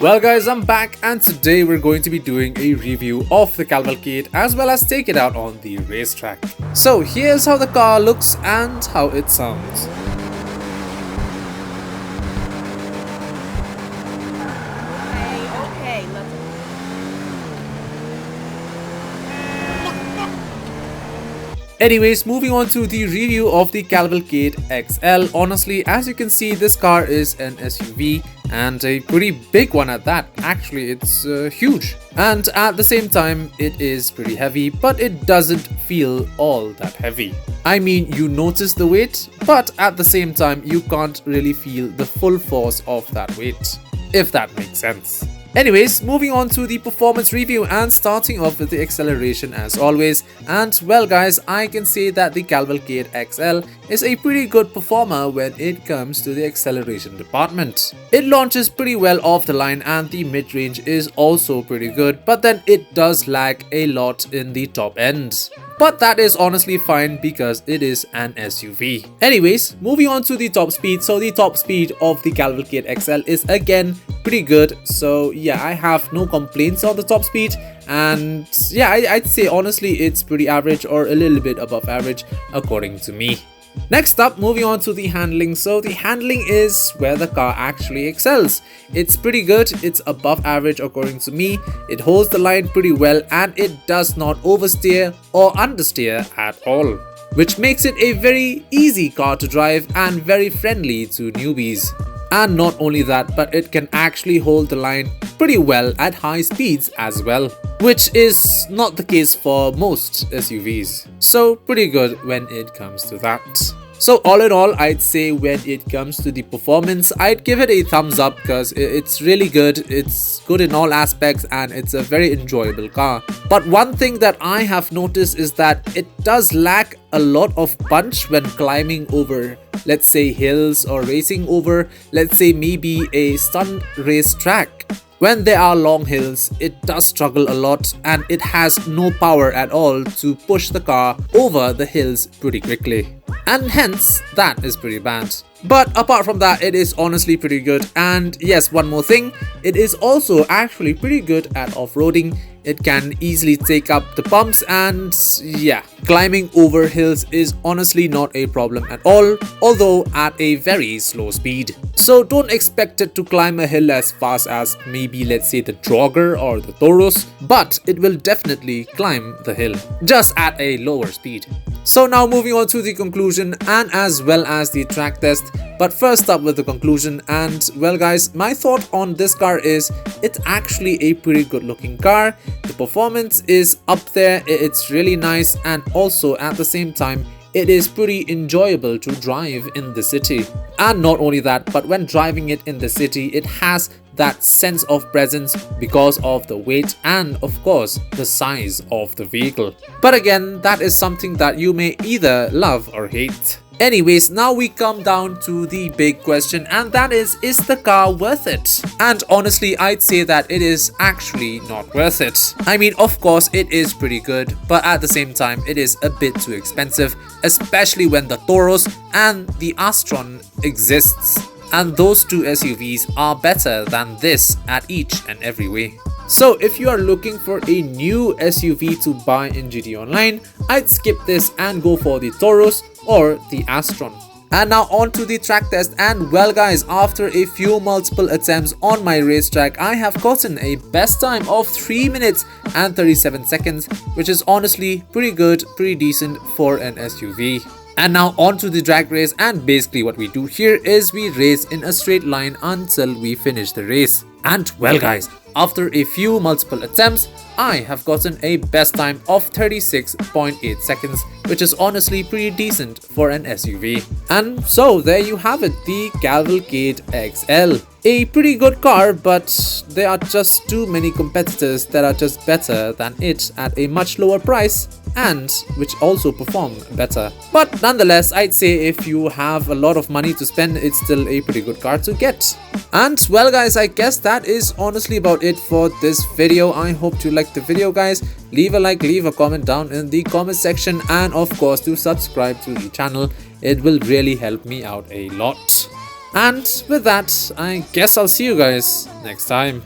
Well guys, I'm back and today we're going to be doing a review of the Calvalcade as well as take it out on the racetrack. So here's how the car looks and how it sounds. Anyways, moving on to the review of the Calvalcade XL. Honestly, as you can see, this car is an SUV and a pretty big one at that. Actually, it's huge. And at the same time, it is pretty heavy, but it doesn't feel all that heavy. I mean, you notice the weight, but at the same time, you can't really feel the full force of that weight, if that makes sense. Anyways, moving on to the performance review and starting off with the acceleration as always. And well guys, I can say that the Calvalcade XL is a pretty good performer when it comes to the acceleration department. It launches pretty well off the line and the mid-range is also pretty good, but then it does lag a lot in the top ends. But that is honestly fine because it is an SUV. Anyways, moving on to the top speed. So the top speed of the Calvalcade XL is again pretty good. So yeah, I have no complaints on the top speed. And yeah, I'd say honestly it's pretty average or a little bit above average according to me. Next up, moving on to the handling. So the handling is where the car actually excels. It's pretty good, it's above average according to me. It holds the line pretty well and it does not oversteer or understeer at all, which makes it a very easy car to drive and very friendly to newbies. And not only that, but it can actually hold the line pretty well at high speeds as well, which is not the case for most SUVs. So pretty good when it comes to that. So all in all, I'd say when it comes to the performance, I'd give it a thumbs up because it's really good. It's good in all aspects and it's a very enjoyable car. But one thing that I have noticed is that it does lack a lot of punch when climbing over, let's say, hills or racing over, let's say, maybe a stunt race track. When there are long hills, it does struggle a lot and it has no power at all to push the car over the hills pretty quickly. And hence, that is pretty bad. But apart from that, it is honestly pretty good. And yes, one more thing, it is also actually pretty good at off-roading. It can easily take up the bumps and yeah, climbing over hills is honestly not a problem at all, although at a very slow speed. So don't expect it to climb a hill as fast as maybe let's say the Drogger or the Taurus, but it will definitely climb the hill, just at a lower speed. So now moving on to the conclusion and as well as the track test. But first up with the conclusion, and well guys, my thought on this car is it's actually a pretty good looking car. The performance is up there, it's really nice, and also at the same time it is pretty enjoyable to drive in the city. And not only that, but when driving it in the city, it has that sense of presence because of the weight and of course the size of the vehicle. But again, that is something that you may either love or hate. Anyways, now we come down to the big question, and that is the car worth it? And honestly, I'd say that it is actually not worth it. I mean, of course, it is pretty good, but at the same time, it is a bit too expensive, especially when the Taurus and the Astron exists. And those two SUVs are better than this at each and every way. So if you are looking for a new SUV to buy in gtaonline, I'd skip this and go for the Taurus or the Astron. And now on to the track test, and well guys, after a few multiple attempts on my racetrack, I have gotten a best time of 3 minutes and 37 seconds, which is honestly pretty good, pretty decent for an SUV. And now on to the drag race, and basically what we do here is we race in a straight line until we finish the race. And well guys, after a few multiple attempts, I have gotten a best time of 36.8 seconds, which is honestly pretty decent for an SUV. And so there you have it, the Calvalcade XL. A pretty good car, but there are just too many competitors that are just better than it at a much lower price and which also perform better. But nonetheless, I'd say if you have a lot of money to spend, it's still a pretty good car to get. And well guys, I guess that is honestly about it for this video. I hope you liked the video guys. Leave a like, leave a comment down in the comment section, and of course do subscribe to the channel. It will really help me out a lot. And with that, I guess I'll see you guys next time.